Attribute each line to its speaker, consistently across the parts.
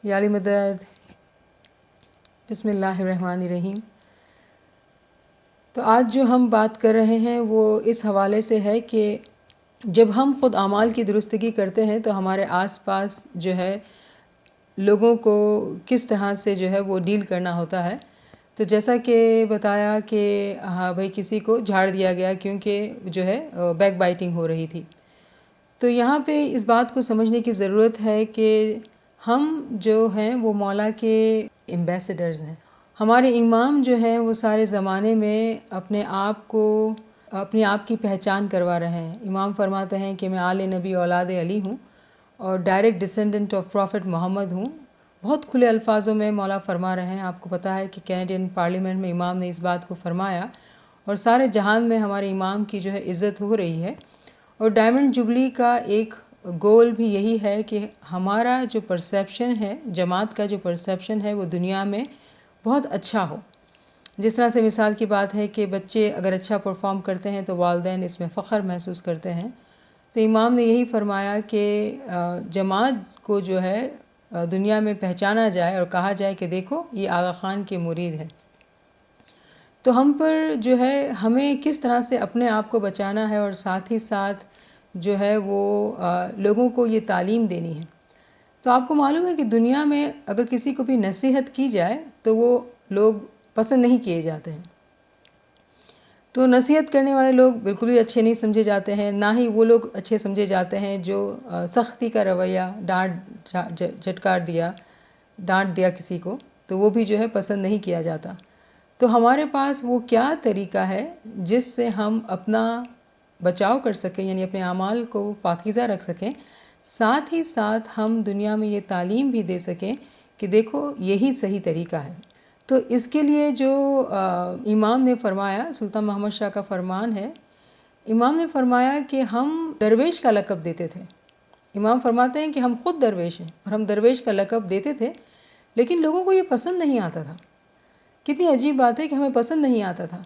Speaker 1: یا علی مدد. بسم اللہ الرحمن الرحیم. تو آج جو ہم بات کر رہے ہیں وہ اس حوالے سے ہے کہ جب ہم خود اعمال کی درستگی کرتے ہیں تو ہمارے آس پاس جو ہے لوگوں کو کس طرح سے جو ہے وہ ڈیل کرنا ہوتا ہے. تو جیسا کہ بتایا کہ ہاں بھائی کسی کو جھاڑ دیا گیا کیونکہ جو ہے بیک بائٹنگ ہو رہی تھی. تو یہاں پہ اس بات کو سمجھنے کی ضرورت ہے کہ ہم جو ہیں وہ مولا کے ایمبیسڈرز ہیں. ہمارے امام جو ہیں وہ سارے زمانے میں اپنے آپ کی پہچان کروا رہے ہیں. امام فرماتے ہیں کہ میں آل نبی اولاد علی ہوں اور ڈائریکٹ ڈسینڈنٹ آف پروفٹ محمد ہوں. بہت کھلے الفاظوں میں مولا فرما رہے ہیں. آپ کو پتہ ہے کہ کینیڈین پارلیمنٹ میں امام نے اس بات کو فرمایا اور سارے جہان میں ہمارے امام کی جو ہے عزت ہو رہی ہے. اور ڈائمنڈ جبلی کا ایک گول بھی یہی ہے کہ ہمارا جو پرسیپشن ہے، جماعت کا جو پرسیپشن ہے وہ دنیا میں بہت اچھا ہو. جس طرح سے مثال کی بات ہے کہ بچے اگر اچھا پرفارم کرتے ہیں تو والدین اس میں فخر محسوس کرتے ہیں. تو امام نے یہی فرمایا کہ جماعت کو جو ہے دنیا میں پہچانا جائے اور کہا جائے کہ دیکھو یہ آغا خان کے مرید ہے. تو ہم پر جو ہے ہمیں کس طرح سے اپنے آپ کو بچانا ہے اور ساتھ ہی ساتھ جو ہے وہ لوگوں کو یہ تعلیم دینی ہے. تو آپ کو معلوم ہے کہ دنیا میں اگر کسی کو بھی نصیحت کی جائے تو وہ لوگ پسند نہیں کیے جاتے ہیں. تو نصیحت کرنے والے لوگ بالکل بھی اچھے نہیں سمجھے جاتے ہیں، نہ ہی وہ لوگ اچھے سمجھے جاتے ہیں جو سختی کا رویہ، ڈانٹ دیا کسی کو، تو وہ بھی جو ہے پسند نہیں کیا جاتا. تو ہمارے پاس وہ کیا طریقہ ہے جس سے ہم اپنا بچاؤ کر سکیں، یعنی اپنے اعمال کو پاکیزہ رکھ سکیں، ساتھ ہی ساتھ ہم دنیا میں یہ تعلیم بھی دے سکیں کہ دیکھو یہی صحیح طریقہ ہے. تو اس کے لیے جو امام نے فرمایا، سلطان محمد شاہ کا فرمان ہے، امام نے فرمایا کہ ہم درویش کا لقب دیتے تھے. امام فرماتے ہیں کہ ہم خود درویش ہیں اور ہم درویش کا لقب دیتے تھے، لیکن لوگوں کو یہ پسند نہیں آتا تھا. کتنی عجیب بات ہے کہ ہمیں پسند نہیں آتا تھا.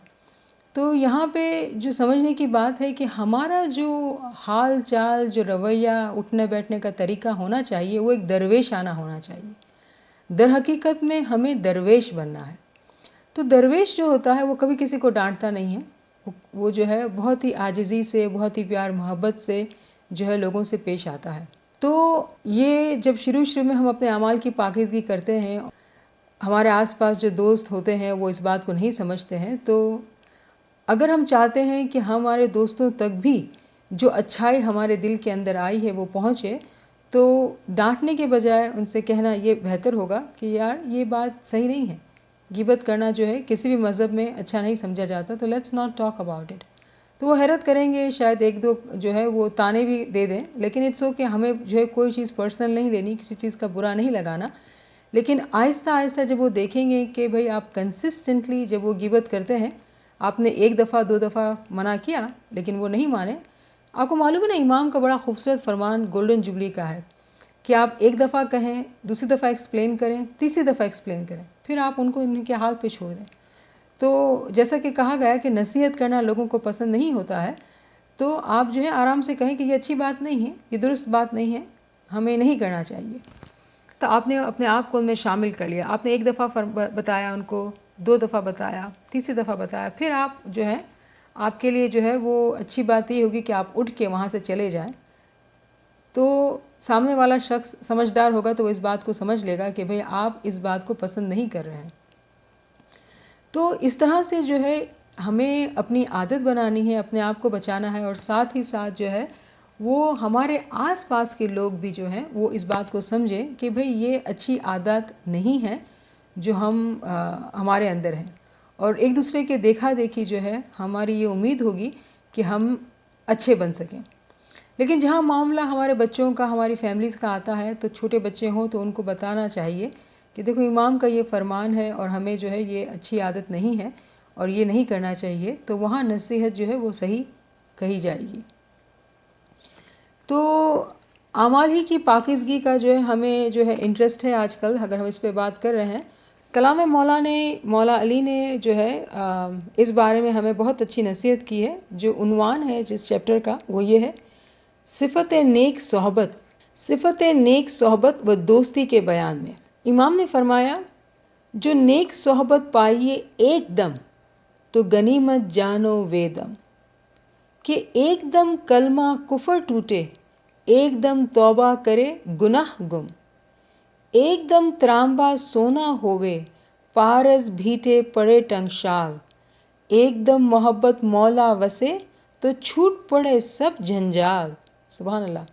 Speaker 1: تو یہاں پہ جو سمجھنے کی بات ہے کہ ہمارا جو حال چال، جو رویہ، اٹھنے بیٹھنے کا طریقہ ہونا چاہیے وہ ایک درویشانہ ہونا چاہیے. در حقیقت میں ہمیں درویش بننا ہے. تو درویش جو ہوتا ہے وہ کبھی کسی کو ڈانٹتا نہیں ہے، وہ جو ہے بہت ہی عاجزی سے، بہت ہی پیار محبت سے جو ہے لوگوں سے پیش آتا ہے. تو یہ جب شروع میں ہم اپنے اعمال کی پاکیزگی کرتے ہیں، ہمارے آس پاس جو دوست ہوتے ہیں وہ اس بات کو نہیں سمجھتے ہیں، تو اگر ہم چاہتے ہیں کہ ہمارے دوستوں تک بھی جو اچھائی ہمارے دل کے اندر آئی ہے وہ پہنچے، تو ڈانٹنے کے بجائے ان سے کہنا یہ بہتر ہوگا کہ یار یہ بات صحیح نہیں ہے. غیبت کرنا جو ہے کسی بھی مذہب میں اچھا نہیں سمجھا جاتا، تو let's not talk about it. تو وہ حیرت کریں گے، شاید ایک دو جو ہے وہ تانے بھی دے دیں، لیکن اٹس اوکے. ہمیں جو ہے کوئی چیز پرسنل نہیں لینی، کسی چیز کا برا نہیں لگانا. لیکن آہستہ آہستہ جب وہ دیکھیں گے کہ بھئی آپ کنسسٹنٹلی جب وہ غیبت کرتے ہیں، آپ نے ایک دفعہ دو دفعہ منع کیا لیکن وہ نہیں مانے. آپ کو معلوم ہے نا امام کا بڑا خوبصورت فرمان گولڈن جبلی کا ہے کہ آپ ایک دفعہ کہیں، دوسری دفعہ ایکسپلین کریں، تیسری دفعہ ایکسپلین کریں، پھر آپ ان کو ان کے حال پہ چھوڑ دیں. تو جیسا کہ کہا گیا کہ نصیحت کرنا لوگوں کو پسند نہیں ہوتا ہے، تو آپ جو ہے آرام سے کہیں کہ یہ اچھی بات نہیں ہے، یہ درست بات نہیں ہے، ہمیں نہیں کرنا چاہیے. تو آپ نے اپنے آپ کو ان میں شامل کر لیا. آپ نے ایک دفعہ بتایا ان کو، دو دفعہ بتایا، تیسری دفعہ بتایا، پھر آپ جو ہے آپ کے لیے جو ہے وہ اچھی بات یہ ہوگی کہ آپ اٹھ کے وہاں سے چلے جائیں. تو سامنے والا شخص سمجھدار ہوگا تو وہ اس بات کو سمجھ لے گا کہ بھئی آپ اس بات کو پسند نہیں کر رہے ہیں. تو اس طرح سے جو ہے ہمیں اپنی عادت بنانی ہے، اپنے آپ کو بچانا ہے، اور ساتھ ہی ساتھ جو ہے وہ ہمارے آس پاس کے لوگ بھی جو ہیں وہ اس بات کو سمجھیں کہ بھئی یہ اچھی عادت نہیں ہے جو ہمارے اندر ہیں. اور ایک دوسرے کے دیکھا دیکھی جو ہے ہماری یہ امید ہوگی کہ ہم اچھے بن سکیں. لیکن جہاں معاملہ ہمارے بچوں کا، ہماری فیملیز کا آتا ہے، تو چھوٹے بچے ہوں تو ان کو بتانا چاہیے کہ دیکھو امام کا یہ فرمان ہے اور ہمیں جو ہے یہ اچھی عادت نہیں ہے اور یہ نہیں کرنا چاہیے. تو وہاں نصیحت جو ہے وہ صحیح کہی جائے گی. تو اعمال ہی کی پاکیزگی کا جو ہے ہمیں جو ہے انٹرسٹ ہے آج کل، اگر ہم اس پہ بات کر رہے ہیں. کلام مولا علی نے جو ہے اس بارے میں ہمیں بہت اچھی نصیحت کی ہے. جو عنوان ہے جس چیپٹر کا وہ یہ ہے، صفت نیک صحبت و دوستی کے بیان میں. امام نے فرمایا جو نیک صحبت پائیے ایک دم تو غنیمت جانو ویدم، کہ ایک دم کلمہ کفر ٹوٹے، ایک دم توبہ کرے گناہ گم، ایک دم ترامبا سونا ہوئے پارس بھیٹے پڑے ٹنگشال، ایک دم محبت مولا وسے تو چھوٹ پڑے سب جھنجال۔ سبحان اللہ۔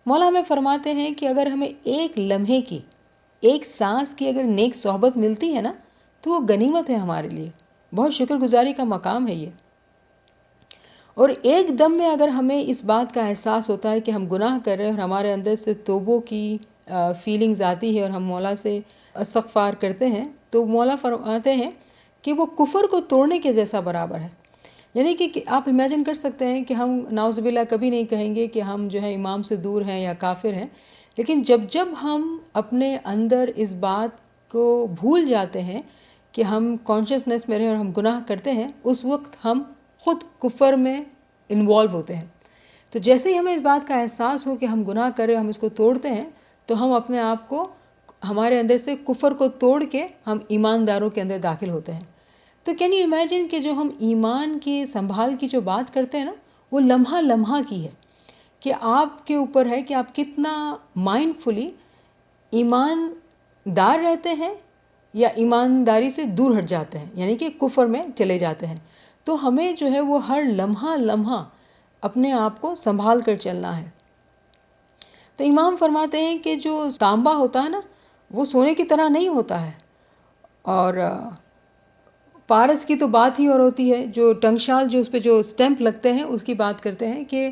Speaker 1: مولا ہمیں فرماتے ہیں کہ اگر ہمیں ایک لمحے کی، ایک سانس کی اگر نیک صحبت ملتی ہے نا تو وہ غنیمت ہے ہمارے لیے، بہت شکر گزاری کا مقام ہے یہ۔ اور ایک دم میں اگر ہمیں اس بات کا احساس ہوتا ہے کہ ہم گناہ کر رہے ہیں اور ہمارے اندر سے توبوں کی فیلنگز آتی ہے اور ہم مولا سے استغفار کرتے ہیں، تو مولا فرماتے ہیں کہ وہ کفر کو توڑنے کے جیسا برابر ہے۔ یعنی کہ آپ امیجن کر سکتے ہیں کہ ہم نعوذ باللہ کبھی نہیں کہیں گے کہ ہم جو ہے امام سے دور ہیں یا کافر ہیں، لیکن جب ہم اپنے اندر اس بات کو بھول جاتے ہیں کہ ہم کانشیسنیس میں رہیں اور ہم گناہ کرتے ہیں، اس وقت ہم خود کفر میں انوالو ہوتے ہیں۔ تو جیسے ہی ہمیں اس بات کا احساس ہو کہ ہم گناہ کر رہے ہیں، ہم اس کو توڑتے ہیں، تو ہم اپنے آپ کو، ہمارے اندر سے کفر کو توڑ کے ہم ایمانداروں کے اندر داخل ہوتے ہیں۔ تو کین یو امیجن کہ جو ہم ایمان کی سنبھال کی جو بات کرتے ہیں نا، وہ لمحہ لمحہ کی ہے، کہ آپ کے اوپر ہے کہ آپ کتنا مائنڈ فلی ایماندار رہتے ہیں یا ایمانداری سے دور ہٹ جاتے ہیں، یعنی کہ کفر میں چلے جاتے ہیں۔ تو ہمیں جو ہے وہ ہر لمحہ لمحہ اپنے آپ کو سنبھال کر چلنا ہے۔ تو امام فرماتے ہیں کہ جو تانبا ہوتا ہے نا، وہ سونے کی طرح نہیں ہوتا ہے، اور پارس کی تو بات ہی اور ہوتی ہے، جو ٹنگشال جو اس پہ جو اسٹیمپ لگتے ہیں اس کی بات کرتے ہیں کہ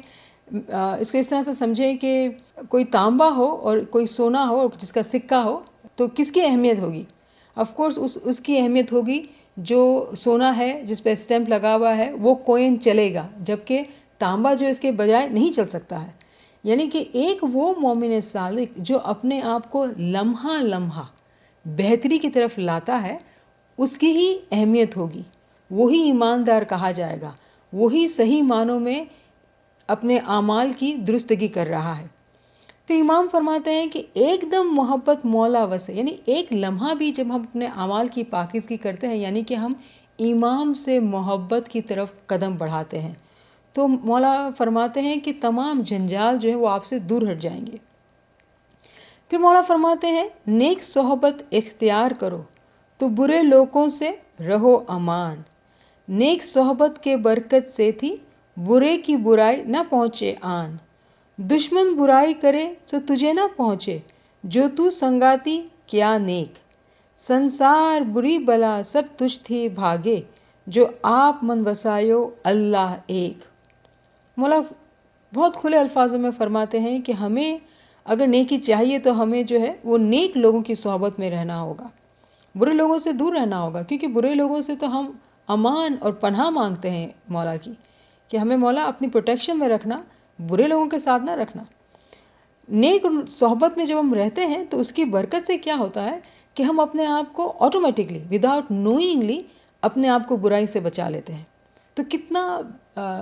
Speaker 1: اس کو اس طرح سے سمجھیں کہ کوئی تانبا ہو اور کوئی سونا ہو جس کا سکہ ہو، تو کس کی اہمیت ہوگی؟ آف کورس اس کی اہمیت ہوگی جو سونا ہے جس پہ اسٹیمپ لگا ہوا ہے، وہ کوئن چلے گا، جبکہ تانبا جو اس کے بجائے نہیں چل سکتا ہے۔ یعنی کہ ایک وہ مومن صادق جو اپنے آپ کو لمحہ لمحہ بہتری کی طرف لاتا ہے، اس کی ہی اہمیت ہوگی، وہی ایماندار کہا جائے گا، وہی صحیح معنوں میں اپنے اعمال کی درستگی کر رہا ہے۔ تو امام فرماتے ہیں کہ ایک دم محبت مولا وسے، یعنی ایک لمحہ بھی جب ہم اپنے اعمال کی پاکیزگی کرتے ہیں، یعنی کہ ہم امام سے محبت کی طرف قدم بڑھاتے ہیں، تو مولا فرماتے ہیں کہ تمام جنجال جو ہے وہ آپ سے دور ہٹ جائیں گے۔ پھر مولا فرماتے ہیں نیک صحبت اختیار کرو تو برے لوگوں سے رہو امان، نیک صحبت کے برکت سے تھی برے کی برائی نہ پہنچے آن، دشمن برائی کرے سو تجھے نہ پہنچے جو تو سنگاتی کیا نیک، سنسار بری بلا سب تجھ تھی بھاگے جو آپ من وسایو اللہ ایک۔ مولا بہت کھلے الفاظوں میں فرماتے ہیں کہ ہمیں اگر نیکی چاہیے تو ہمیں جو ہے وہ نیک لوگوں کی صحبت میں رہنا ہوگا، برے لوگوں سے دور رہنا ہوگا، کیونکہ برے لوگوں سے تو ہم امان اور پناہ مانگتے ہیں مولا کی، کہ ہمیں مولا اپنی پروٹیکشن میں رکھنا، برے لوگوں کے ساتھ نہ رکھنا۔ نیک صحبت میں جب ہم رہتے ہیں تو اس کی برکت سے کیا ہوتا ہے کہ ہم اپنے آپ کو آٹومیٹکلی وداؤٹ نوئنگلی اپنے آپ کو برائی سے بچا لیتے ہیں۔ تو کتنا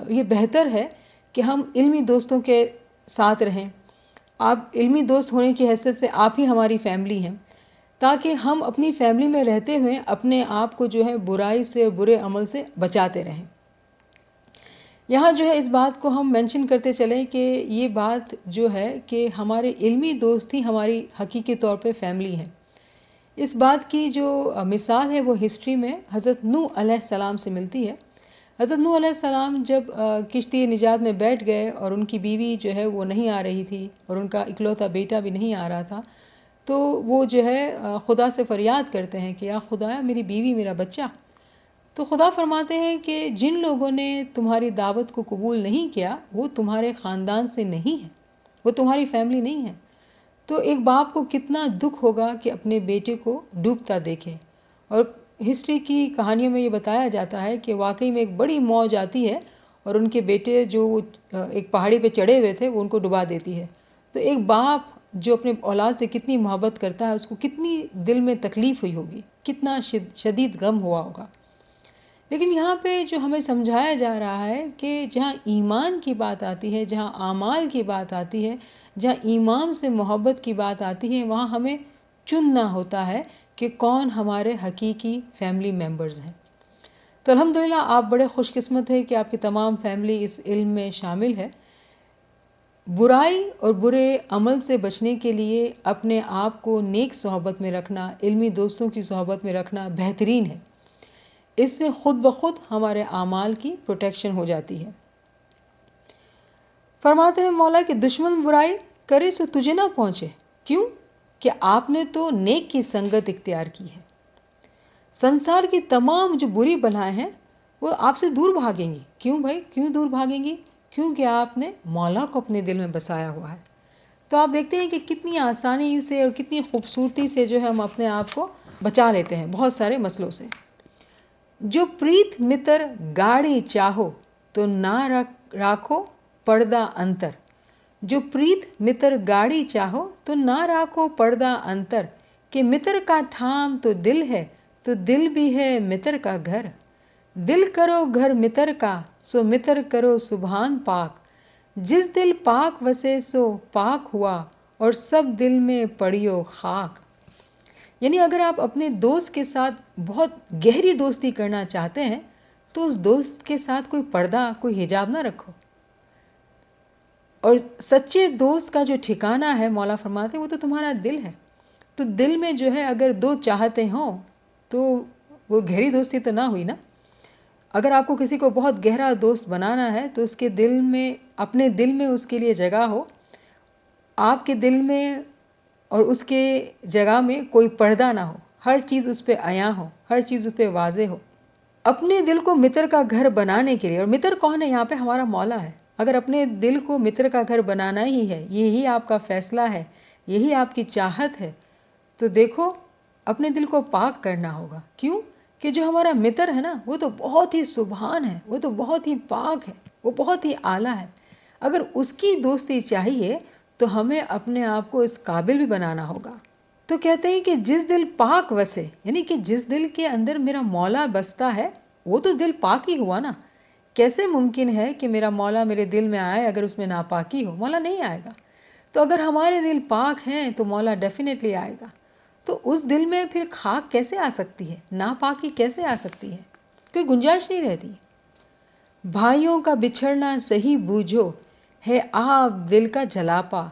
Speaker 1: یہ بہتر ہے کہ ہم علمی دوستوں کے ساتھ رہیں۔ آپ علمی دوست ہونے کی حیثیت سے آپ ہی ہماری فیملی ہیں، تاکہ ہم اپنی فیملی میں رہتے ہوئے اپنے آپ کو جو ہے برائی سے، برے عمل سے بچاتے رہیں۔ یہاں جو ہے اس بات کو ہم مینشن کرتے چلیں کہ یہ بات جو ہے کہ ہمارے علمی دوست ہی ہماری حقیقی طور پہ فیملی ہیں۔ اس بات کی جو مثال ہے وہ ہسٹری میں حضرت نوح علیہ السلام سے ملتی ہے۔ حضرت نوح علیہ السلام جب کشتی نجات میں بیٹھ گئے اور ان کی بیوی جو ہے وہ نہیں آ رہی تھی اور ان کا اکلوتا بیٹا بھی نہیں آ رہا تھا، تو وہ جو ہے خدا سے فریاد کرتے ہیں کہ یا خدا، میری بیوی، میرا بچہ۔ تو خدا فرماتے ہیں کہ جن لوگوں نے تمہاری دعوت کو قبول نہیں کیا وہ تمہارے خاندان سے نہیں ہے، وہ تمہاری فیملی نہیں ہے۔ تو ایک باپ کو کتنا دکھ ہوگا کہ اپنے بیٹے کو ڈوبتا دیکھے۔ اور ہسٹری کی کہانیوں میں یہ بتایا جاتا ہے کہ واقعی میں ایک بڑی موج آتی ہے اور ان کے بیٹے جو ایک پہاڑی پہ چڑھے ہوئے تھے وہ ان کو ڈبا دیتی ہے۔ تو ایک باپ جو اپنے اولاد سے کتنی محبت کرتا ہے، اس کو کتنی دل میں تکلیف ہوئی ہوگی، کتنا شدید غم ہوا ہوگا۔ لیکن یہاں پہ جو ہمیں سمجھایا جا رہا ہے کہ جہاں ایمان کی بات آتی ہے، جہاں اعمال کی بات آتی ہے، جہاں ایمان سے محبت کی بات آتی ہے، وہاں ہمیں چننا ہوتا ہے کہ کون ہمارے حقیقی فیملی ممبرز ہیں۔ تو الحمدللہ آپ بڑے خوش قسمت ہیں کہ آپ کی تمام فیملی اس علم میں شامل ہے۔ برائی اور برے عمل سے بچنے کے لیے اپنے آپ کو نیک صحبت میں رکھنا، علمی دوستوں کی صحبت میں رکھنا بہترین ہے۔ اس سے خود بخود ہمارے اعمال کی پروٹیکشن ہو جاتی ہے۔ فرماتے ہیں مولا کہ دشمن برائی کرے سو تجھے نہ پہنچے، کیوں کہ آپ نے تو نیک کی سنگت اختیار کی ہے۔ سنسار کی تمام جو بری بلائیں ہیں وہ آپ سے دور بھاگیں گی۔ کیوں بھائی، کیوں دور بھاگیں گی؟ کیونکہ آپ نے مولا کو اپنے دل میں بسایا ہوا ہے۔ تو آپ دیکھتے ہیں کہ کتنی آسانی سے اور کتنی خوبصورتی سے جو ہے ہم اپنے آپ کو بچا لیتے ہیں بہت سارے مسئلوں سے۔ جو پریت متر گاڑی چاہو تو نہ راکھو پردہ انتر، جو پریت متر گاڑی چاہو تو نہ راکھو پردہ انتر، کہ متر کا ٹھام تو دل ہے تو دل بھی ہے متر کا گھر، دل کرو گھر متر کا سو متر کرو سبحان پاک، جس دل پاک وسے سو پاک ہوا اور سب دل میں پڑیو خاک۔ یعنی اگر آپ اپنے دوست کے ساتھ بہت گہری دوستی کرنا چاہتے ہیں تو اس دوست کے ساتھ کوئی پردہ، کوئی حجاب نہ رکھو۔ اور سچے دوست کا جو ٹھکانہ ہے مولا فرماتے ہیں وہ تو تمہارا دل ہے۔ تو دل میں جو ہے اگر دو چاہتے ہوں تو وہ گہری دوستی تو نہ ہوئی نا۔ اگر آپ کو کسی کو بہت گہرا دوست بنانا ہے تو اس کے دل میں، اپنے دل میں اس کے لیے جگہ ہو، آپ کے دل میں اور اس کے جگہ میں کوئی پردہ نہ ہو، ہر چیز اس پہ عیاں ہو، ہر چیز اس پہ واضح ہو۔ اپنے دل کو متر کا گھر بنانے کے لیے، اور متر کون ہے یہاں پہ؟ ہمارا مولا ہے۔ اگر اپنے دل کو متر کا گھر بنانا ہی ہے، یہی آپ کا فیصلہ ہے، یہی آپ کی چاہت ہے، تو دیکھو اپنے دل کو پاک کرنا ہوگا۔ کیوں کہ جو ہمارا متر ہے نا وہ تو بہت ہی سبحان ہے، وہ تو بہت ہی پاک ہے، وہ بہت ہی اعلیٰ ہے۔ اگر اس کی دوستی چاہیے تو ہمیں اپنے آپ کو اس قابل بھی بنانا ہوگا۔ تو کہتے ہیں کہ جس دل پاک وسے، یعنی کہ جس دل کے اندر میرا مولا بستا ہے وہ تو دل پاک ہی ہوا نا۔ کیسے ممکن ہے کہ میرا مولا میرے دل میں آئے اگر اس میں ناپاکی ہو؟ مولا نہیں آئے گا۔ تو اگر ہمارے دل پاک ہیں تو مولا ڈیفینیٹلی آئے گا۔ تو اس دل میں پھر خاک کیسے آ سکتی ہے؟ ناپاکی کیسے آ سکتی ہے؟ کوئی گنجائش نہیں رہتی۔ بھائیوں کا بچھڑنا صحیح بوجھو، ہے آپ دل کا جلاپا،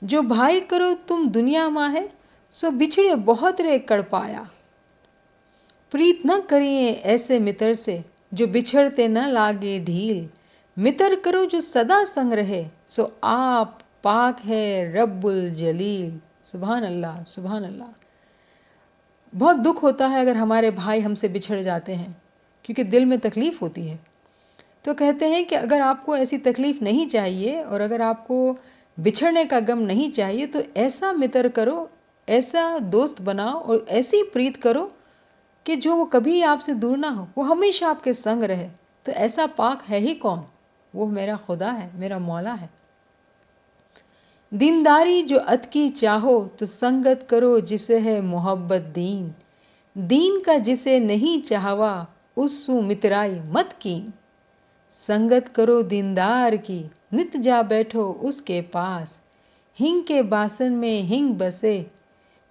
Speaker 1: جو بھائی کرو تم دنیا ماں ہے سو بچھڑے بہت رے کڑ پایا، پریت نہ کریے ایسے متر سے جو بچھڑتے نہ لاگے ڈھیل، متر کرو جو صدا سنگ رہے سو آپ پاک ہے رب الجلیل۔ سبحان اللہ، سبحان اللہ۔ بہت دکھ ہوتا ہے اگر ہمارے بھائی ہم سے بچھڑ جاتے ہیں، کیونکہ دل میں تکلیف ہوتی ہے۔ تو کہتے ہیں کہ اگر آپ کو ایسی تکلیف نہیں چاہیے اور اگر آپ کو بچھڑنے کا غم نہیں چاہیے تو ایسا متر کرو، ایسا دوست بناؤ اور ایسی پریت کرو کہ جو وہ کبھی آپ سے دور نہ ہو، وہ ہمیشہ آپ کے سنگ رہے۔ تو ایسا پاک ہے ہی کون؟ وہ میرا خدا ہے، میرا مولا ہے۔ دینداری جو ات کی چاہو تو سنگت کرو جسے ہے محبت دین، دین کا جسے نہیں چاہوا اس سو مترائی مت کین، سنگت کرو دیندار کی نت جا بیٹھو اس کے پاس، ہنگ کے باسن میں ہنگ بسے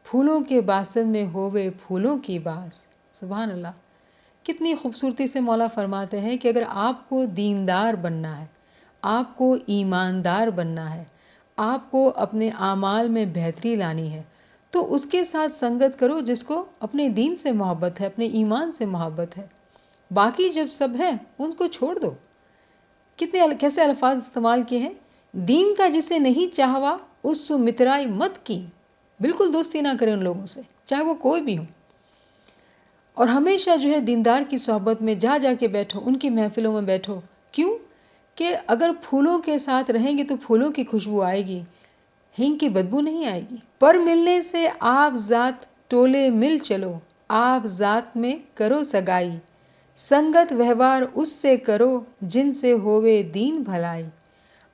Speaker 1: پھولوں کے باسن میں ہووے پھولوں کی باس۔ سبحان اللہ۔ کتنی خوبصورتی سے مولا فرماتے ہیں کہ اگر آپ کو دیندار بننا ہے، آپ کو ایماندار بننا ہے، آپ کو اپنے اعمال میں بہتری لانی ہے تو اس کے ساتھ سنگت کرو جس کو اپنے دین سے محبت ہے، اپنے ایمان سے محبت ہے۔ باقی جب سب ہے ان کو چھوڑ دو۔ کیسے الفاظ استعمال کیے ہیں؟ دین کا جسے نہیں چاہوا اس سو مترائی مت کی، بالکل دوستی نہ کریں ان لوگوں سے چاہے وہ کوئی بھی ہو۔ اور ہمیشہ جو ہے دیندار کی صحبت میں جا جا کے بیٹھو، ان کی محفلوں میں بیٹھو۔ کیوں کہ اگر پھولوں کے ساتھ رہیں گے تو پھولوں کی خوشبو آئے گی، ہنگ کی بدبو نہیں آئے گی۔ پر ملنے سے آپ ذات ٹولے مل چلو، آپ ذات میں کرو سگائی، سنگت وہوار اس سے کرو جن سے ہووے دین بھلائی،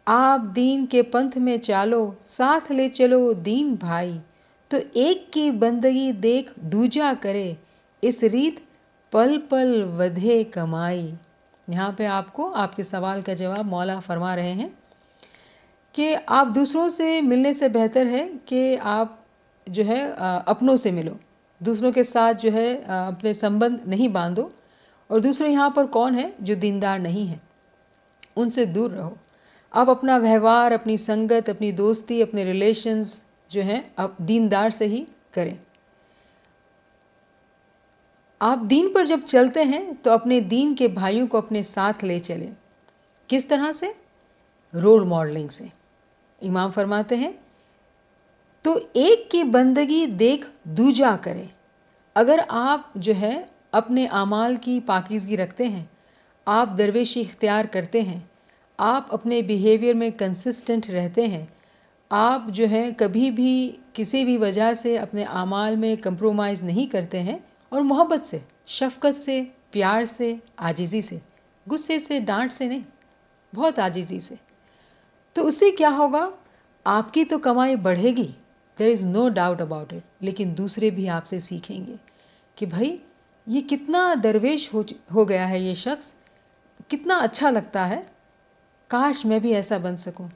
Speaker 1: آپ دین کے پنتھ میں چالو ساتھ لے چلو دین بھائی، تو ایک کی بندگی دیکھ دوجا کرے اس ریت پل پل ودھے کمائی۔ یہاں پہ آپ کو آپ کے سوال کا جواب مولا فرما رہے ہیں کہ آپ دوسروں سے ملنے سے بہتر ہے کہ آپ جو ہے اپنوں سے ملو، دوسروں کے ساتھ جو ہے اپنے سمبند نہیں باندھو، اور دوسرے یہاں پر کون ہے جو دیندار نہیں ہے، ان سے دور رہو. آپ اپنا ویوہار، اپنی سنگت، اپنی دوستی، اپنے ریلیشنز جو ہیں آپ دیندار سے ہی کریں. آپ دین پر جب چلتے ہیں تو اپنے دین کے بھائیوں کو اپنے ساتھ لے چلیں. کس طرح سے؟ رول ماڈلنگ سے. امام فرماتے ہیں تو ایک کی بندگی دیکھ دوجا کرے. اگر آپ جو ہے اپنے اعمال کی پاکیزگی رکھتے ہیں، آپ درویشی اختیار کرتے ہیں، آپ اپنے بیہیویئر میں کنسسٹنٹ رہتے ہیں، آپ جو ہے کبھی بھی کسی بھی وجہ سے اپنے اعمال میں کمپرومائز نہیں کرتے ہیں، اور محبت سے، شفقت سے، پیار سے، عاجزی سے، غصے سے، ڈانٹ سے نہیں، بہت عاجزی سے، تو اس سے کیا ہوگا؟ آپ کی تو کمائی بڑھے گی، دیر از نو ڈاؤٹ اباؤٹ اٹ، لیکن دوسرے بھی آپ سے سیکھیں گے کہ بھائی یہ کتنا درویش ہو گیا ہے، یہ شخص کتنا اچھا لگتا ہے، کاش میں بھی ایسا بن سکوں.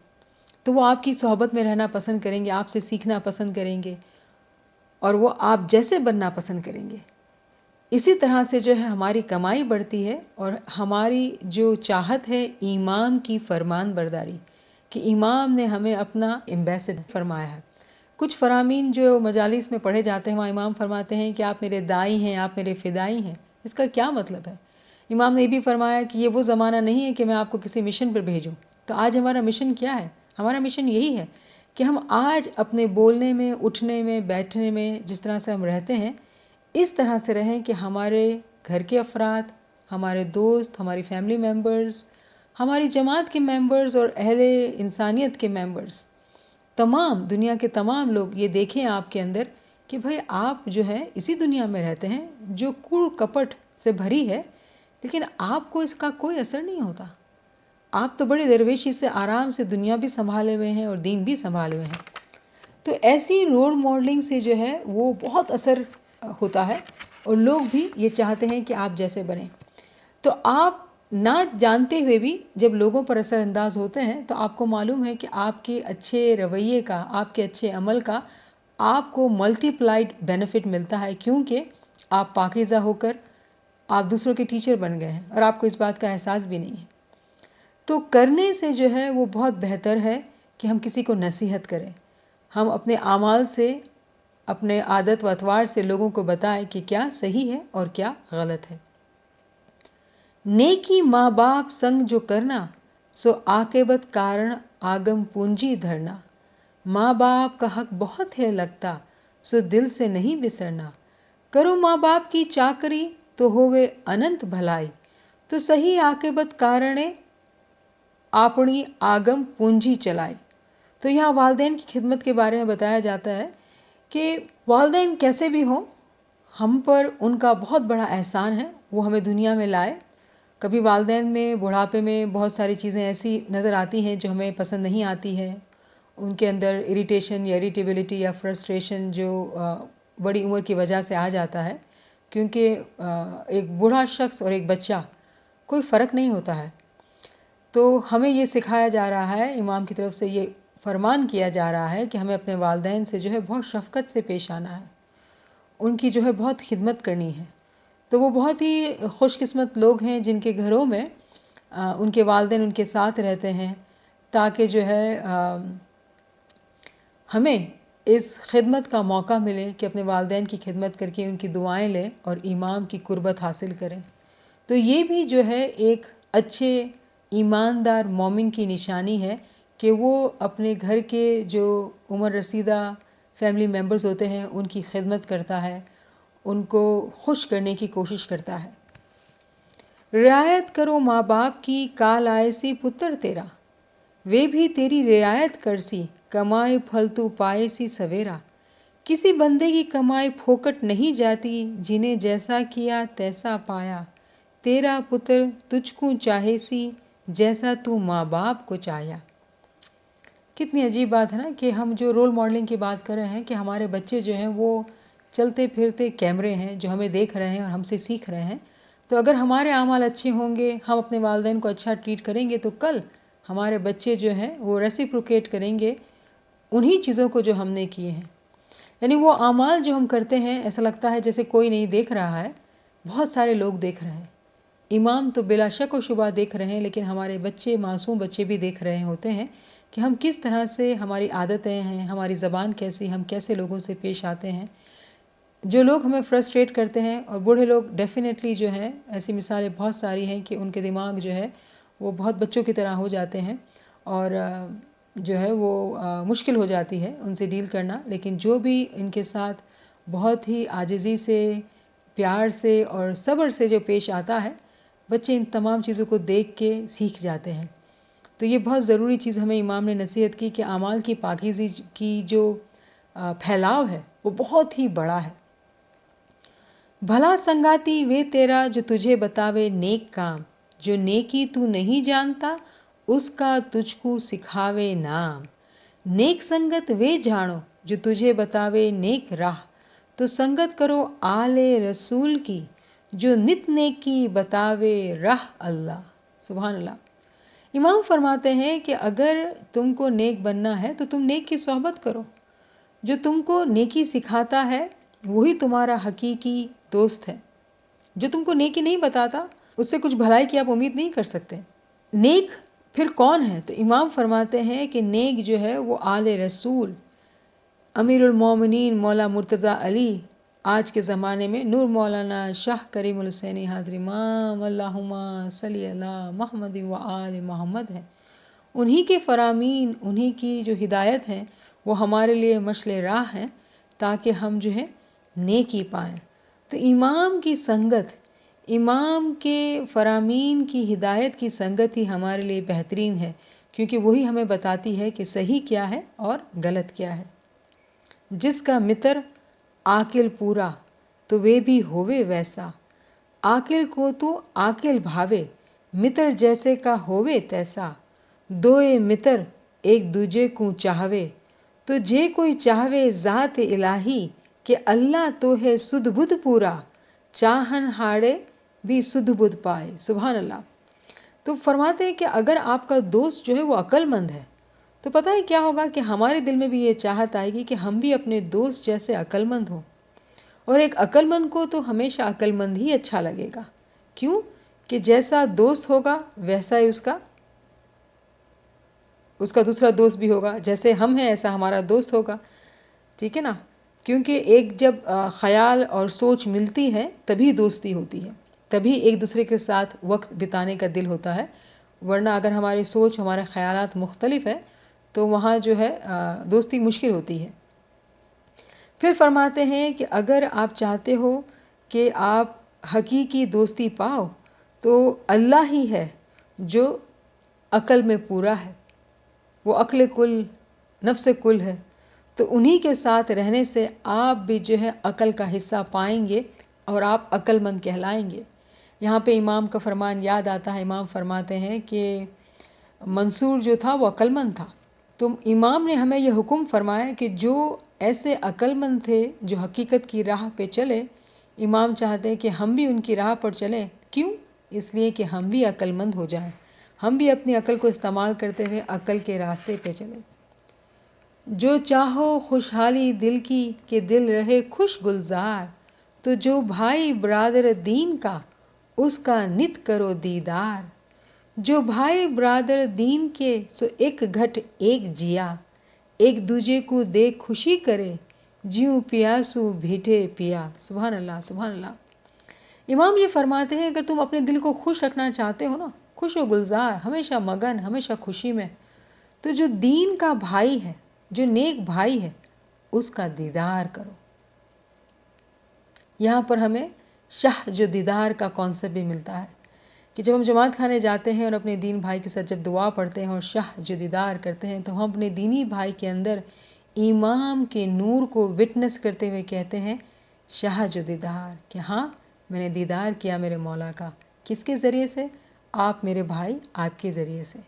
Speaker 1: تو وہ آپ کی صحبت میں رہنا پسند کریں گے، آپ سے سیکھنا پسند کریں گے، اور وہ آپ جیسے بننا پسند کریں گے. اسی طرح سے جو ہے ہماری کمائی بڑھتی ہے، اور ہماری جو چاہت ہے امام کی فرمان برداری، کہ امام نے ہمیں اپنا ایمبیسڈر فرمایا ہے. کچھ فرامین جو مجالس میں پڑھے جاتے ہیں وہاں امام فرماتے ہیں کہ آپ میرے دائی ہیں، آپ میرے فدائی ہیں. اس کا کیا مطلب ہے؟ امام نے یہ بھی فرمایا کہ یہ وہ زمانہ نہیں ہے کہ میں آپ کو کسی مشن پر بھیجوں. تو آج ہمارا مشن کیا ہے؟ ہمارا مشن یہی ہے کہ ہم آج اپنے بولنے میں، اٹھنے میں، بیٹھنے میں، جس طرح سے ہم رہتے ہیں اس طرح سے رہیں کہ ہمارے گھر کے افراد، ہمارے دوست، ہماری فیملی ممبرز، ہماری جماعت کے ممبرز اور اہل انسانیت کے ممبرز، تمام دنیا کے تمام لوگ یہ دیکھیں آپ کے اندر کہ بھائی آپ جو ہے اسی دنیا میں رہتے ہیں جو کوڑ کپٹ سے بھری ہے، لیکن آپ کو اس کا کوئی اثر نہیں ہوتا. آپ تو بڑے درویشی سے آرام سے دنیا بھی سنبھالے ہوئے ہیں اور دین بھی سنبھالے ہوئے ہیں. تو ایسی رول ماڈلنگ سے جو ہے وہ بہت اثر ہوتا ہے، اور لوگ بھی یہ چاہتے ہیں کہ آپ جیسے بنیں. تو آپ نہ جانتے ہوئے بھی جب لوگوں پر اثر انداز ہوتے ہیں تو آپ کو معلوم ہے کہ آپ کے اچھے رویے کا، آپ کے اچھے عمل کا آپ کو ملٹی پلائڈ بینیفٹ ملتا ہے، کیونکہ آپ پاکیزہ ہو کر آپ دوسروں کے ٹیچر بن گئے ہیں اور آپ کو اس بات کا احساس بھی نہیں ہے. تو کرنے سے جو ہے وہ بہت بہتر ہے کہ ہم کسی کو نصیحت کریں، ہم اپنے اعمال سے، اپنے عادت و اطوار سے لوگوں کو بتائیں کہ کیا صحیح ہے اور کیا غلط ہے. نیکی ماں باپ سنگ جو کرنا، سو عاقبت کارن آگم پونجی دھرنا. ماں باپ کا حق بہت ہے لگتا، سو دل سے نہیں بسرنا. کرو ماں باپ کی چاکری تو ہووے اننت بھلائی. تو صحیح عاقبت کارنے اپنی آگم پونجی چلائی. تو یہاں والدین کی خدمت کے بارے میں بتایا جاتا ہے کہ والدین کیسے بھی ہوں، ہم پر ان کا بہت بڑا احسان ہے، وہ ہمیں دنیا میں لائے. کبھی والدین میں بڑھاپے میں بہت ساری چیزیں ایسی نظر آتی ہیں جو ہمیں پسند نہیں آتی ہے، ان کے اندر اریٹیشن یا اریٹیبلٹی یا فرسٹریشن جو بڑی عمر کی وجہ سے آ جاتا ہے، کیونکہ ایک بوڑھا شخص اور ایک بچہ کوئی فرق نہیں ہوتا ہے. تو ہمیں یہ سکھایا جا رہا ہے، امام کی طرف سے یہ فرمان کیا جا رہا ہے کہ ہمیں اپنے والدین سے جو ہے بہت شفقت سے پیش آنا ہے، ان کی جو ہے بہت خدمت کرنی ہے. تو وہ بہت ہی خوش قسمت لوگ ہیں جن کے گھروں میں ان کے والدین ان کے ساتھ رہتے ہیں، تاکہ جو ہے ہمیں اس خدمت کا موقع ملے کہ اپنے والدین کی خدمت کر کے ان کی دعائیں لیں اور امام کی قربت حاصل کریں. تو یہ بھی جو ہے ایک اچھے ایماندار مومن کی نشانی ہے کہ وہ اپنے گھر کے جو عمر رسیدہ فیملی ممبرز ہوتے ہیں ان کی خدمت کرتا ہے، ان کو خوش کرنے کی کوشش کرتا ہے. رعایت کرو ماں باپ کی، کال آئے سی پتر تیرا. وہ بھی تیری رعایت کرسی، کمائی پھل تو پائے سی سویرا. کسی بندے کی کمائی پھوکٹ نہیں جاتی، جنہیں جیسا کیا تیسا پایا. تیرا پتر تجھ کو چاہے سی، جیسا تو ماں باپ کو چاہیا. کتنی عجیب بات ہے نا کہ ہم جو رول ماڈلنگ کی بات کر رہے ہیں کہ ہمارے بچے جو ہیں وہ چلتے پھرتے کیمرے ہیں جو ہمیں دیکھ رہے ہیں اور ہم سے سیکھ رہے ہیں. تو اگر ہمارے اعمال اچھے ہوں گے، ہم اپنے والدین کو اچھا ٹریٹ کریں گے، تو کل ہمارے بچے جو ہیں وہ ریسیپروکیٹ کریں گے انہی چیزوں کو جو ہم نے کیے ہیں. یعنی وہ اعمال جو ہم کرتے ہیں ایسا لگتا ہے جیسے کوئی نہیں دیکھ رہا ہے، بہت سارے لوگ دیکھ رہے ہیں۔ امام تو بلا شک و شبہ دیکھ رہے ہیں، لیکن ہمارے بچے، معصوم بچے بھی دیکھ رہے ہوتے ہیں کہ ہم کس طرح سے، ہماری عادتیں ہیں، ہماری زبان کیسی، ہم کیسے لوگوں سے پیش آتے ہیں۔ جو لوگ ہمیں فرسٹریٹ کرتے ہیں، اور بوڑھے لوگ ڈیفینیٹلی جو ہیں، ایسی مثالیں بہت ساری ہیں کہ ان کے دماغ جو ہے وہ بہت بچوں کی طرح ہو جاتے ہیں، اور جو ہے وہ مشکل ہو جاتی ہے ان سے ڈیل کرنا۔ لیکن جو بھی ان کے ساتھ بہت ہی عاجزی سے، پیار سے اور صبر سے جو پیش آتا ہے، بچے ان تمام چیزوں کو دیکھ کے سیکھ جاتے ہیں۔ تو یہ بہت ضروری چیز ہمیں امام نے نصیحت کی کہ اعمال کی پاکیزی کی جو پھیلاؤ ہے وہ بہت ہی بڑا ہے۔ بھلا سنگاتی وے تیرا جو تجھے بتاوے نیک کام، جو نیکی تو نہیں جانتا اس کا تجھ کو سکھاوے نام۔ نیک سنگت وے جانو جو تجھے بتاوے نیک راہ، تو سنگت کرو آل رسول کی جو نت نیکی بتاوے راہ اللہ۔ سبحان اللہ۔ امام فرماتے ہیں کہ اگر تم کو نیک بننا ہے تو تم نیک کی صحبت کرو۔ جو تم کو نیکی سکھاتا ہے وہی تمہارا حقیقی دوست ہے۔ جو تم کو نیکی نہیں بتاتا اس سے کچھ بھلائی کی آپ امید نہیں کر سکتے۔ نیک پھر کون ہے؟ تو امام فرماتے ہیں کہ نیک جو ہے وہ آل رسول، امیر المومنین مولا مرتضیٰ علی، آج کے زمانے میں نور مولانا شاہ کریم الحسینی حاضر امام، اللہم صلی اللہ محمد و آل محمد ہے۔ انہی کے فرامین، انہی کی جو ہدایت ہے وہ ہمارے لیے مشعل راہ ہیں تاکہ ہم جو ہے نیکی پائیں۔ تو امام کی سنگت، امام کے فرامین کی ہدایت کی سنگت ہی ہمارے لیے بہترین ہے، کیونکہ وہی ہمیں بتاتی ہے کہ صحیح کیا ہے اور غلط کیا ہے۔ جس کا متر عاقل پورا تو وہ بھی ہووے ویسا، عاقل کو تو عاقل بھاوے متر جیسے کا ہووے تیسا، دوئے متر ایک دوجے کو چاہوے تو جے کوئی چاہوے ذات الہی کہ اللہ تو ہے سدھ بدھ پورا، چاہن ہاڑے بھی سدھ بدھ پائے۔ سبحان اللہ۔ تو فرماتے ہیں کہ اگر آپ کا دوست جو ہے وہ عقل مند ہے تو پتہ ہے کیا ہوگا کہ ہمارے دل میں بھی یہ چاہت آئے گی کہ ہم بھی اپنے دوست جیسے عقل مند ہوں، اور ایک عقل مند کو تو ہمیشہ عقل مند ہی اچھا لگے گا۔ کیوں؟ کہ جیسا دوست ہوگا ویسا ہی اس کا دوسرا دوست بھی ہوگا، جیسے ہم ہیں ایسا ہمارا دوست ہوگا، ٹھیک ہے نا؟ کیونکہ ایک جب خیال اور سوچ ملتی ہے تبھی دوستی ہوتی ہے، تبھی ایک دوسرے کے ساتھ وقت بتانے کا دل ہوتا ہے، ورنہ اگر ہماری سوچ، ہمارے خیالات مختلف ہے تو وہاں جو ہے دوستی مشکل ہوتی ہے۔ پھر فرماتے ہیں کہ اگر آپ چاہتے ہو کہ آپ حقیقی دوستی پاؤ تو اللہ ہی ہے جو عقل میں پورا ہے، وہ عقل کل، نفس کل ہے، تو انہی کے ساتھ رہنے سے آپ بھی جو ہے عقل کا حصہ پائیں گے اور آپ عقل مند کہلائیں گے۔ یہاں پہ امام کا فرمان یاد آتا ہے، امام فرماتے ہیں کہ منصور جو تھا وہ عقل مند تھا، تو امام نے ہمیں یہ حکم فرمایا کہ جو ایسے عقل مند تھے جو حقیقت کی راہ پہ چلے، امام چاہتے ہیں کہ ہم بھی ان کی راہ پر چلیں۔ کیوں؟ اس لیے کہ ہم بھی عقل مند ہو جائیں، ہم بھی اپنی عقل کو استعمال کرتے ہوئے عقل کے راستے پہ چلیں۔ جو چاہو خوشحالی دل کی کہ دل رہے خوش گلزار، تو جو بھائی برادر دین کا اس کا نت کرو دیدار۔ جو بھائی برادر دین کے سو ایک گھٹ ایک جیا، ایک دوجے کو دے خوشی کرے جیوں پیاسو بھیٹے پیا۔ سبحان اللہ، سبحان اللہ۔ امام یہ فرماتے ہیں اگر تم اپنے دل کو خوش رکھنا چاہتے ہو نا، خوش و گلزار، ہمیشہ مگن، ہمیشہ خوشی میں، تو جو دین کا بھائی ہے، جو نیک بھائی ہے، اس کا دیدار کرو۔ یہاں پر ہمیں شاہ جو دیدار کا کانسیپٹ بھی ملتا ہے کہ جب ہم جماعت کھانے جاتے ہیں اور اپنے دین بھائی کے ساتھ جب دعا پڑھتے ہیں اور شاہ جو دیدار کرتے ہیں، تو ہم اپنے دینی بھائی کے اندر امام کے نور کو وٹنس کرتے ہوئے کہتے ہیں شاہ جو دیدار، کہ ہاں میں نے دیدار کیا میرے مولا کا۔ کس کے ذریعے سے؟ آپ میرے بھائی، آپ کے ذریعے سے۔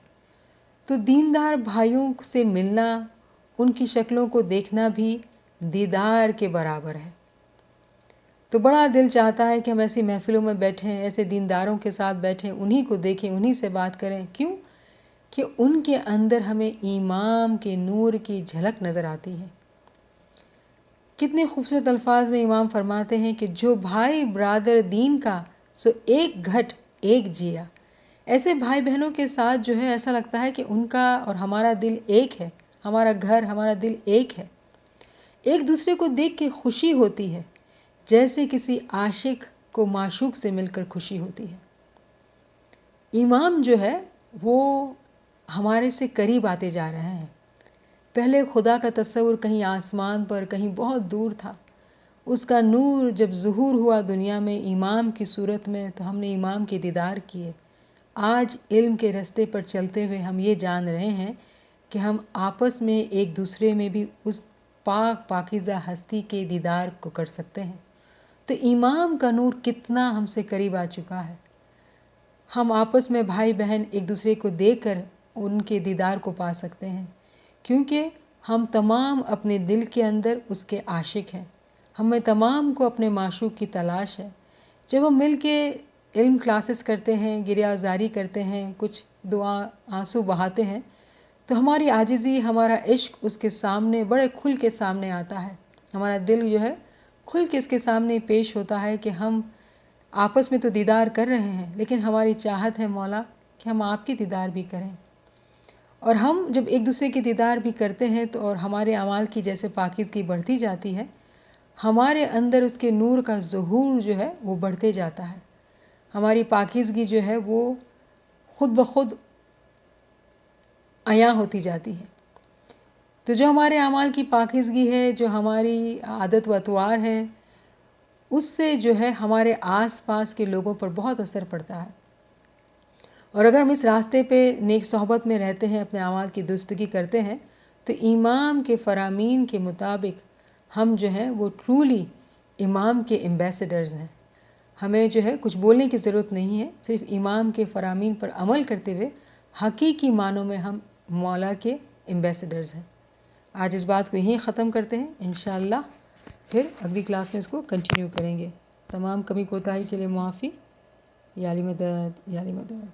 Speaker 1: تو دیندار بھائیوں سے ملنا، ان کی شکلوں کو دیکھنا بھی دیدار کے برابر ہے۔ تو بڑا دل چاہتا ہے کہ ہم ایسی محفلوں میں بیٹھیں، ایسے دینداروں کے ساتھ بیٹھیں، انہی کو دیکھیں، انہی سے بات کریں۔ کیوں؟ کہ ان کے اندر ہمیں امام کے نور کی جھلک نظر آتی ہے۔ کتنے خوبصورت الفاظ میں امام فرماتے ہیں کہ جو بھائی برادر دین کا سو ایک گھٹ ایک جیا. ایسے بھائی بہنوں کے ساتھ جو ہے ایسا لگتا ہے کہ ان کا اور ہمارا دل ایک ہے، ہمارا گھر ہمارا دل ایک ہے. ایک دوسرے کو دیکھ کے خوشی ہوتی ہے جیسے کسی عاشق کو معشوق سے مل کر خوشی ہوتی ہے. امام جو ہے وہ ہمارے سے قریب آتے جا رہے ہیں. پہلے خدا کا تصور کہیں آسمان پر کہیں بہت دور تھا. اس کا نور جب ظہور ہوا دنیا میں امام کی صورت میں تو ہم نے امام کے دیدار کیے. آج علم کے رستے پر چلتے ہوئے ہم یہ جان رہے ہیں کہ ہم آپس میں ایک دوسرے میں بھی اس پاک پاکیزہ ہستی کے دیدار کو کر سکتے ہیں. تو امام کا نور کتنا ہم سے قریب آ چکا ہے. ہم آپس میں بھائی بہن ایک دوسرے کو دیکھ کر ان کے دیدار کو پا سکتے ہیں، کیونکہ ہم تمام اپنے دل کے اندر اس کے عاشق ہیں. ہمیں تمام کو اپنے معشوق کی تلاش ہے. جب ہم مل کے علم کلاسز کرتے ہیں، گریہ زاری کرتے ہیں، کچھ دعا آنسو بہاتے ہیں، تو ہماری عاجزی ہمارا عشق اس کے سامنے بڑے کھل کے سامنے آتا ہے. ہمارا دل جو ہے کھل کے اس کے سامنے پیش ہوتا ہے کہ ہم آپس میں تو دیدار کر رہے ہیں، لیکن ہماری چاہت ہے مولا کہ ہم آپ کی دیدار بھی کریں. اور ہم جب ایک دوسرے کی دیدار بھی کرتے ہیں تو اور ہمارے اعمال کی جیسے پاکیزگی بڑھتی جاتی ہے، ہمارے اندر اس کے نور کا ظہور جو ہے وہ بڑھتے جاتا ہے. ہماری پاکیزگی جو ہے وہ خود بخود عیاں ہوتی جاتی ہے. تو جو ہمارے اعمال کی پاکیزگی ہے، جو ہماری عادت و اطوار ہے، اس سے جو ہے ہمارے آس پاس کے لوگوں پر بہت اثر پڑتا ہے. اور اگر ہم اس راستے پہ نیک صحبت میں رہتے ہیں، اپنے اعمال کی درستگی کرتے ہیں، تو امام کے فرامین کے مطابق ہم جو ہیں وہ ٹرولی امام کے ایمبیسڈرز ہیں. ہمیں جو ہے کچھ بولنے کی ضرورت نہیں ہے، صرف امام کے فرامین پر عمل کرتے ہوئے حقیقی معنوں میں ہم مولا کے ایمبیسڈرز ہیں. آج اس بات کو یہیں ختم کرتے ہیں. انشاءاللہ پھر اگلی کلاس میں اس کو کنٹینیو کریں گے. تمام کمی کوتاہی کے لیے معافی. یا علی مدد، یا علی مدد.